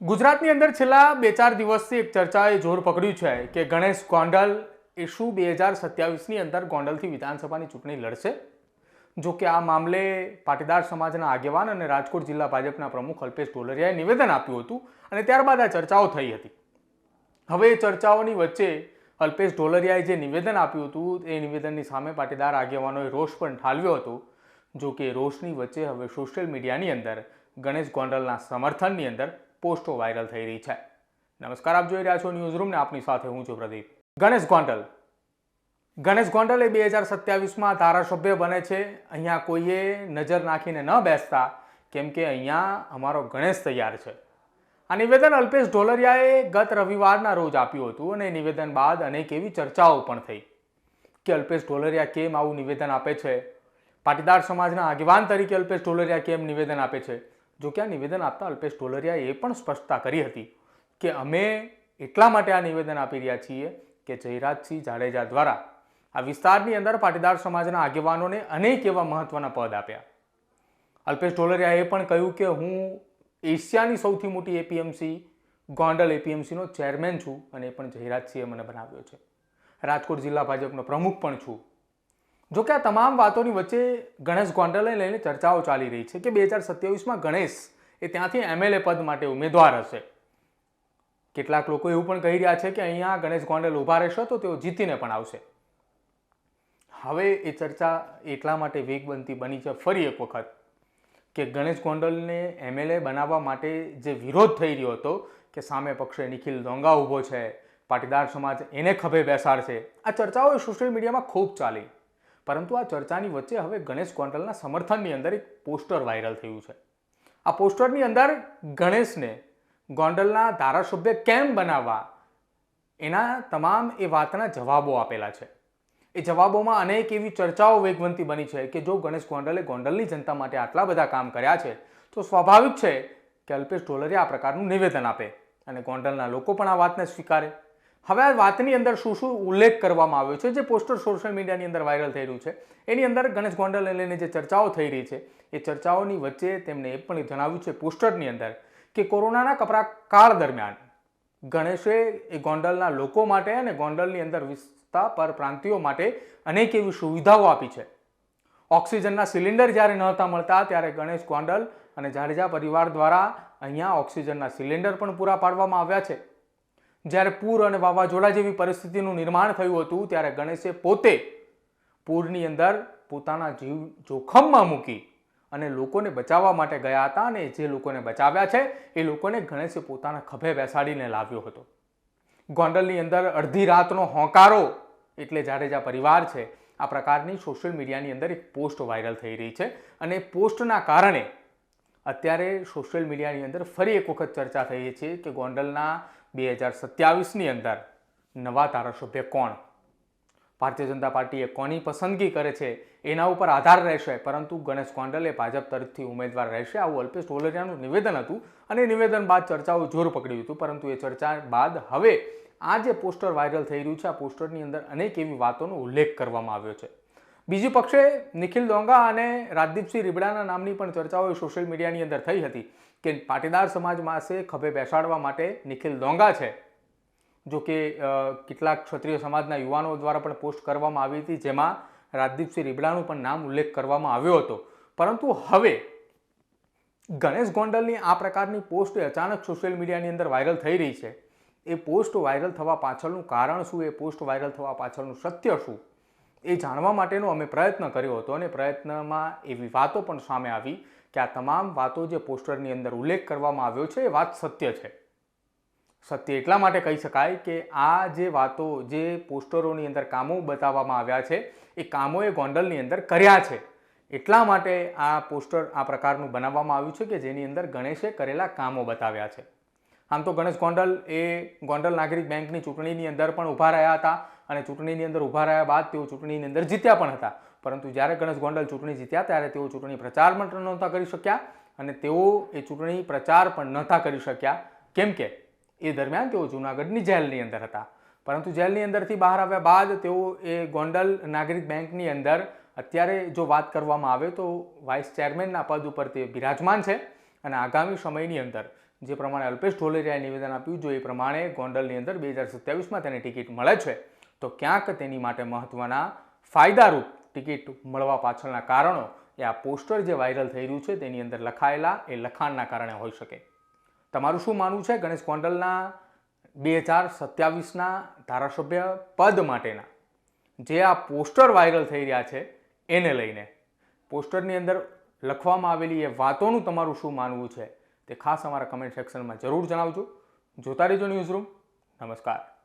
ગુજરાતની અંદર છેલ્લા 2-4 દિવસથી એક ચર્ચાએ જોર પકડ્યું છે કે ગણેશ ગોંડલ એ શું 2027ની અંદર ગોંડલથી વિધાનસભાની ચૂંટણી લડશે. જો કે આ મામલે પાટીદાર સમાજના આગેવાન અને રાજકોટ જિલ્લા ભાજપના પ્રમુખ અલ્પેશ ઢોલરિયાએ નિવેદન આપ્યું હતું અને ત્યારબાદ આ ચર્ચાઓ થઈ હતી. હવે એ ચર્ચાઓની વચ્ચે અલ્પેશ ઢોલરિયાએ જે નિવેદન આપ્યું હતું એ નિવેદનની સામે પાટીદાર આગેવાનોએ રોષ પણ ઠાલવ્યો હતો. જો કે રોષની વચ્ચે હવે સોશિયલ મીડિયાની અંદર ગણેશ ગોંડલના સમર્થનની અંદર પોસ્ટો વાયરલ થઈ રહી છે. નમસ્કાર, આપ જોઈ રહ્યા છો ન્યૂઝરૂમ ને આપની સાથે હું છું પ્રદીપ. ગણેશ ગોંડલ એ 2027માં ધારાસભ્ય બને છે. અહીંયા કોઈએ નજર નાખીને ન બેસતા, કેમ કે અહીંયા અમારો ગણેશ તૈયાર છે. આ નિવેદન અલ્પેશ ઢોલરિયાએ ગત રવિવારના રોજ આપ્યું હતું અને નિવેદન બાદ અનેક એવી ચર્ચાઓ પણ થઈ કે અલ્પેશ ઢોલરિયા કેમ આવું નિવેદન આપે છે, પાટીદાર સમાજના આગેવાન તરીકે અલ્પેશ ઢોલરિયા કેમ નિવેદન આપે છે. જો કે આ નિવેદન આપતા અલ્પેશ ઢોલરિયાએ એ પણ સ્પષ્ટતા કરી હતી કે અમે એટલા માટે આ નિવેદન આપી રહ્યા છીએ કે જયરાજસિંહ જાડેજા દ્વારા આ વિસ્તારની અંદર પાટીદાર સમાજના આગેવાનોને અનેક એવા મહત્વના પદ આપ્યા. અલ્પેશ ઢોલરિયાએ પણ કહ્યું કે હું એશિયાની સૌથી મોટી એપીએમસી ગોંડલ એપીએમસીનો ચેરમેન છું અને એ પણ જયરાજસિંહે મને બનાવ્યો છે. રાજકોટ જિલ્લા ભાજપનો પ્રમુખ પણ છું. જો કે આ તમામ વાતોની વચ્ચે ગણેશ ગોંડલને લઈને ચર્ચાઓ ચાલી રહી છે કે 2027માં ગણેશ એ ત્યાંથી એમએલએ પદ માટે ઉમેદવાર હશે. કેટલાક લોકો એવું પણ કહી રહ્યા છે કે અહીંયા ગણેશ ગોંડલ ઊભા રહેશે તો તેઓ જીતીને પણ આવશે. હવે એ ચર્ચા એટલા માટે વેગવંતી બની છે ફરી એક વખત કે ગણેશ ગોંડલને એમએલએ બનાવવા માટે જે વિરોધ થઈ રહ્યો હતો કે સામે પક્ષે નિખિલ ડોંગા ઊભો છે, પાટીદાર સમાજ એને ખભે બેસાડશે, આ ચર્ચાઓ સોશિયલ મીડિયામાં ખૂબ ચાલી. પરંતુ આ ચર્ચાની વચ્ચે હવે ગણેશ ગોંડલના સમર્થનની અંદર એક પોસ્ટર વાયરલ થયું છે. આ પોસ્ટરની અંદર ગણેશને ગોંડલના ધારાસભ્ય કેમ બનાવવા એના તમામ એ વાતના જવાબો આપેલા છે. એ જવાબોમાં અનેક એવી ચર્ચાઓ વેગવંતી બની છે કે જો ગણેશ ગોંડલે ગોંડલની જનતા માટે આટલા બધા કામ કર્યા છે તો સ્વાભાવિક છે કે અલ્પેશ ઢોલરિયા આ પ્રકારનું નિવેદન આપે અને ગોંડલના લોકો પણ આ વાતને સ્વીકારે. હવે આ વાતની અંદર શું શું ઉલ્લેખ કરવામાં આવ્યો છે, જે પોસ્ટર સોશિયલ મીડિયાની અંદર વાયરલ થઈ રહ્યું છે એની અંદર ગણેશ ગોંડલને લઈને જે ચર્ચાઓ થઈ રહી છે એ ચર્ચાઓની વચ્ચે તેમણે એ પણ જણાવ્યું છે પોસ્ટરની અંદર કે કોરોનાના કપરા કાળ દરમિયાન ગણેશે એ ગોંડલના લોકો માટે અને ગોંડલની અંદર વિસ્તા પરપ્રાંતિયો માટે અનેક એવી સુવિધાઓ આપી છે. ઓક્સિજનના સિલિન્ડર જ્યારે નહોતા મળતા ત્યારે ગણેશ ગોંડલ અને જાડેજા પરિવાર દ્વારા અહીંયા ઓક્સિજનના સિલિન્ડર પણ પૂરા પાડવામાં આવ્યા છે. જ્યારે પૂર અને વાવાઝોડા જેવી પરિસ્થિતિનું નિર્માણ થયું હતું ત્યારે ગણેશે પોતે પૂરની અંદર પોતાના જીવ જોખમમાં મૂકી અને લોકોને બચાવવા માટે ગયા હતા અને જે લોકોને બચાવ્યા છે એ લોકોને ગણેશે પોતાના ખભે બેસાડીને લાવ્યો હતો. ગોંડલની અંદર અડધી રાતનો હોંકારો એટલે જાડેજા પરિવાર છે. આ પ્રકારની સોશિયલ મીડિયાની અંદર એક પોસ્ટ વાયરલ થઈ રહી છે અને પોસ્ટના કારણે અત્યારે સોશિયલ મીડિયાની અંદર ફરી એક વખત ચર્ચા થઈ છે કે ગોંડલના 2027ની અંદર નવા ધારાસભ્ય કોણ, ભારતીય જનતા પાર્ટીએ કોની પસંદગી કરે છે એના ઉપર આધાર રહેશે. પરંતુ ગણેશ ગોંડલ એ ભાજપ તરફથી ઉમેદવાર રહેશે આવું અલ્પેશ ઢોલરિયાનું નિવેદન હતું અને નિવેદન બાદ ચર્ચાઓ જોર પકડ્યું હતું. પરંતુ એ ચર્ચા બાદ હવે આ જે પોસ્ટર વાયરલ થઈ રહ્યું છે આ પોસ્ટરની અંદર અનેક એવી વાતોનો ઉલ્લેખ કરવામાં આવ્યો છે. બીજી પક્ષે નિખિલ ડોંગા અને રાજદીપસિંહ રીબડાના નામની પણ ચર્ચાઓ સોશિયલ મીડિયાની અંદર થઈ હતી કે પાટીદાર સમાજ પાસે ખભે બેસાડવા માટે નિખિલ ડોંગા છે. જો કે કેટલાક ક્ષત્રિય સમાજના યુવાનો દ્વારા પણ પોસ્ટ કરવામાં આવી હતી જેમાં રાજદીપસિંહ રીબડાનું પણ નામ ઉલ્લેખ કરવામાં આવ્યો હતો. પરંતુ હવે ગણેશ ગોંડલની આ પ્રકારની પોસ્ટ અચાનક સોશિયલ મીડિયાની અંદર વાયરલ થઈ રહી છે. એ પોસ્ટ વાયરલ થવા પાછળનું કારણ શું, એ પોસ્ટ વાયરલ થવા પાછળનું સત્ય શું, એ જાણવા માટેનો અમે પ્રયત્ન કર્યો હતો અને પ્રયત્નમાં એવી વાતો પણ સામે આવી કે આ તમામ વાતો જે પોસ્ટરની અંદર ઉલ્લેખ કરવામાં આવ્યો છે એ વાત સત્ય છે. સત્ય એટલા માટે કહી શકાય કે આ જે વાતો જે પોસ્ટરોની અંદર કામો બતાવવામાં આવ્યા છે એ કામોએ ગોંડલની અંદર કર્યા છે. એટલા માટે આ પોસ્ટર આ પ્રકારનું બનાવવામાં આવ્યું છે કે જેની અંદર ગણેશે કરેલા કામો બતાવ્યા છે. આમ તો ગણેશ ગોંડલ એ ગોંડલ નાગરિક બેંકની ચૂંટણીની અંદર પણ ઊભા રહ્યા હતા અને ચૂંટણીની અંદર ઊભા રહ્યા બાદ તેઓ ચૂંટણીની અંદર જીત્યા પણ હતા. પરંતુ જ્યારે ગણેશ ગોંડલ ચૂંટણી જીત્યા ત્યારે તેઓ ચૂંટણી પ્રચાર પણ નહોતા કરી શક્યા અને તેઓ એ ચૂંટણી પ્રચાર પણ નહોતા કરી શક્યા કેમ કે એ દરમિયાન તેઓ જૂનાગઢની જેલની અંદર હતા. પરંતુ જેલની અંદરથી બહાર આવ્યા બાદ તેઓ એ ગોંડલ નાગરિક બેંકની અંદર અત્યારે જો વાત કરવામાં આવે તો વાઇસ ચેરમેનના પદ ઉપર તે બિરાજમાન છે અને આગામી સમયની અંદર જે પ્રમાણે અલ્પેશ ઢોલરિયાએ નિવેદન આપ્યું, જો એ પ્રમાણે ગોંડલની અંદર 2027માં તેને ટિકિટ મળે છે તો ક્યાંક તેની માટે મહત્ત્વના ફાયદારૂપ ટિકિટ મળવા પાછળના કારણો એ આ પોસ્ટર જે વાયરલ થઈ રહ્યું છે તેની અંદર લખાયેલા એ લખાણના કારણે હોઈ શકે. તમારું શું માનવું છે ગણેશ ગોંડલના 2027ના ધારાસભ્ય પદ માટેના જે આ પોસ્ટર વાયરલ થઈ રહ્યા છે એને લઈને? પોસ્ટરની અંદર લખવામાં આવેલી એ વાતોનું તમારું શું માનવું છે તે ખાસ અમારા કમેન્ટ સેક્શનમાં જરૂર જણાવજો. જોતા રહેજો ન્યૂઝરૂમ. નમસ્કાર.